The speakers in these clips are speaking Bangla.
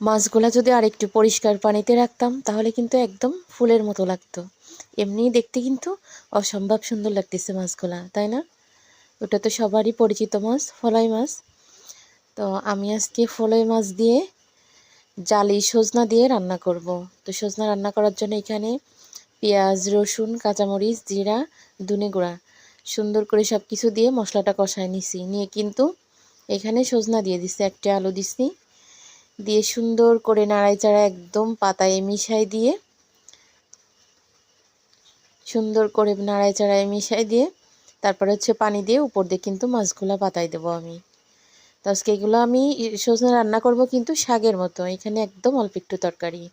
মাছগুলা যদি আরেকটু পরিষ্কার পানিতে রাখতাম তাহলে কিন্তু একদম ফুলের মতো লাগতো। এমনিই দেখতে কিন্তু অসম্ভব সুন্দর লাগতেছে মাছগুলা, তাই না? ওটা তো সবারই পরিচিত মাছ, ফলাই মাছ। তো আমি আজকে ফলাই মাছ দিয়ে জালি সজনা দিয়ে রান্না করব। তো সজনা রান্না করার জন্য এখানে পেঁয়াজ, রসুন, কাঁচামরিচ, জিরা, ধনে গুঁড়া সুন্দর করে সব কিছু দিয়ে মশলাটা কষায় নিছি। নিয়ে কিন্তু এখানে সজনা দিয়ে দিছি, একটা আলু দিছি, দিয়ে সুন্দর করে নাড়াইচাড়া একদম পাতায় মিশাই দিয়ে সুন্দর করে নাড়াইচাড়ায় মিশাই দিয়ে তারপরে হচ্ছে পানি দিয়ে উপর দিয়ে কিন্তু মাছগুলা পাতাই দেবো আমি। তো আজকে এগুলো আমি সজনে রান্না করব কিন্তু শাকের মতো। এখানে একদম অল্প একটু তরকারি,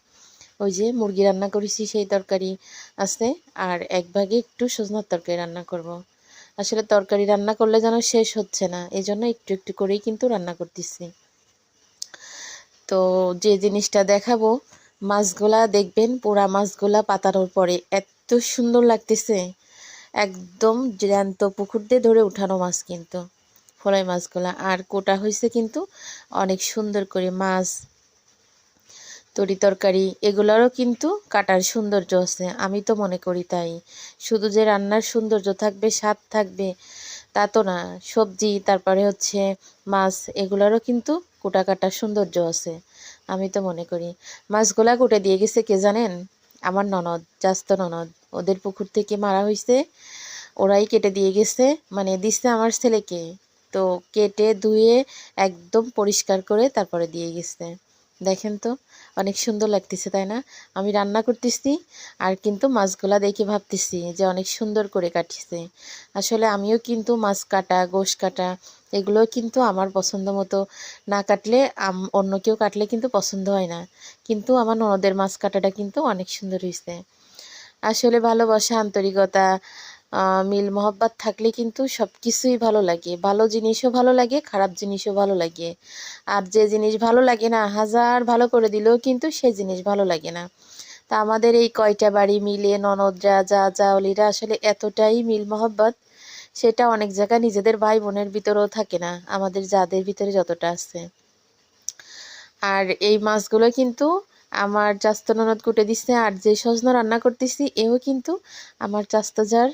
ওই যে মুরগি রান্না করেছি সেই তরকারি আছে, আর এক ভাগে একটু সজনার তরকারি রান্না করব। আসলে তরকারি রান্না করলে যেন শেষ হচ্ছে না, এই জন্য একটু একটু করেই কিন্তু রান্না করতেছি। তো যে জিনিসটা দেখাবো, মাছগুলা দেখবেন পুরা মাছগুলা পাতানোর পরে এত সুন্দর লাগতেছে, একদম জ্যান্ত পুকুর দিয়ে ধরে উঠানো মাছ কিন্তু ফলাই মাছগুলা। আর কোটা হয়েছে কিন্তু অনেক সুন্দর করে। মাছ তরি তরকারি এগুলোরও কিন্তু কাটার সৌন্দর্য আছে, আমি তো মনে করি তাই। শুধু যে রান্নার সৌন্দর্য থাকবে, স্বাদ থাকবে তা তো না। সবজি তারপরে হচ্ছে মাছ এগুলোরও কিন্তু কোটা কাটার সৌন্দর্য আছে, আমি তো মনে করি। মাছগুলা কুটে দিয়ে গেছে কে জানেন? আমার ননদ, চাস্ত ননদ। ওদের পুকুর থেকে মারা হয়েছে, ওরাই কেটে দিয়ে গেছে, মানে দিচ্ছে আমার ছেলেকে। তো কেটে ধুয়ে একদম পরিষ্কার করে তারপরে দিয়ে গেছে। দেখেন তো অনেক সুন্দর লাগতেছে, তাই না? আমি রান্না করতেছি আর কিন্তু মাছগুলা দেখে ভাবতেছি যে অনেক সুন্দর করে কাটছে। আসলে আমিও কিন্তু মাছ কাটা, গোশ কাটা এগুলো কিন্তু আমার পছন্দ মতো না কাটলে অন্য কেউ কাটলে কিন্তু পছন্দ হয় না। কিন্তু আমার ননদের মাছ কাটাটা কিন্তু অনেক সুন্দর হয়েছে। আসলে ভালোবাসা, আন্তরিকতা, মিল মহব্বত থাকলে কিন্তু সব কিছুই ভালো লাগে। ভালো জিনিসও ভালো লাগে, খারাপ জিনিসও ভালো লাগে। আর যে জিনিস ভালো লাগে না, হাজার ভালো করে দিলেও কিন্তু সে জিনিস ভালো লাগে না। তা আমাদের এই কয়টা বাড়ি মিলে ননদরা, যা জাওলিরা আসলে এতটাই মিল মহব্বত, সেটা অনেক জায়গায় নিজেদের ভাই বোনের ভিতরেও থাকে না, আমাদের যাদের ভিতরে যতটা আছে। আর এই মাছগুলো কিন্তু আমার চাস্তো ননদ কুটে দিচ্ছে। আর যে সজনা রান্না করতেছি এও কিন্তু আমার চাস্তো যার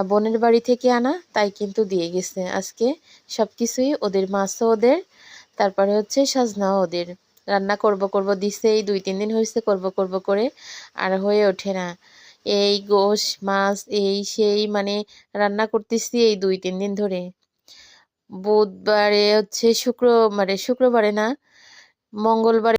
বোনের বাড়ি থেকে আনা, তাই কিন্তু দিয়ে গেছে। আজকে সব কিছুই ওদের, মাছও ওদের, তারপরে হচ্ছে সজনাও ওদের। রান্না করব করব দিছে, এই 2-3 দিন হয়েছে করব করব করে, আর হয়ে ওঠে না। এই গোশ মাছ এই সেই মানে রান্না করতেছি এই 2-3 দিন ধরে। বুধবারে হচ্ছে শুক্রবারে না, মঙ্গলবারে